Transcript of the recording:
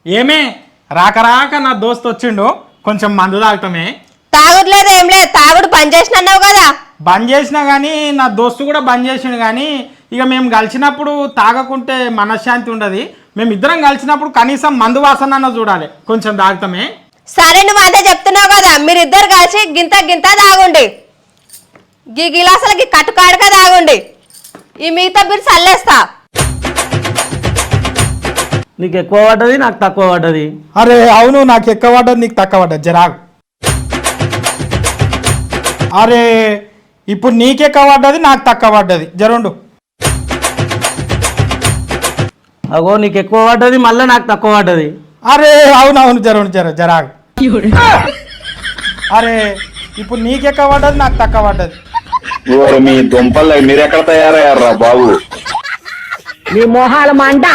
ఏమే రాక రాక నా దోస్త్ వచ్చిండు, కొంచెం మందు తాగుతామే. తాగుట్లేదు ఏం లేదు, తాగుడు బంద్ చేసిన అన్నావు కదా. బంద్ చేసినా కానీ నా దోస్తు కూడా బంద్ చేసిండు. కానీ ఇక మేము కలిసినప్పుడు తాగకుంటే మనశ్శాంతి ఉండదు. మేము ఇద్దరం కలిసినప్పుడు కనీసం మందు వాసన అన్న చూడాలి, కొంచెం తాగుతామే. సరే నువ్వు అదే చెప్తున్నావు కదా, మీరిద్దరు కలిసి గింత గింత తాగుండి, గీ గిలాసులకి కట్టుకాడక తాగుండి, ఈ మిగతా మీరు చల్లేస్తా. నీకు ఎక్కువ పడ్డది, నాకు తక్కువ పడ్డది. అరే అవును, నాకు ఎక్కువ పడ్డది, నీకు తక్కువ పడ్డది, జరాగు. అరే ఇప్పుడు నీకెక్కువ పడ్డది, నాకు తక్కువ పడ్డది, జరుండు. అగో నీకు ఎక్కువ పడ్డది, మళ్ళీ నాకు తక్కువ పడ్డది. అరే అవునవును, జరుండు జరాగు. అరే ఇప్పుడు నీకెక్కువ పడ్డది, నాకు తక్కువ పడ్డది. మీ దుంపలు మీరెక్కడ తయారయ్యారా బాబు? నీ మొహాల మంట.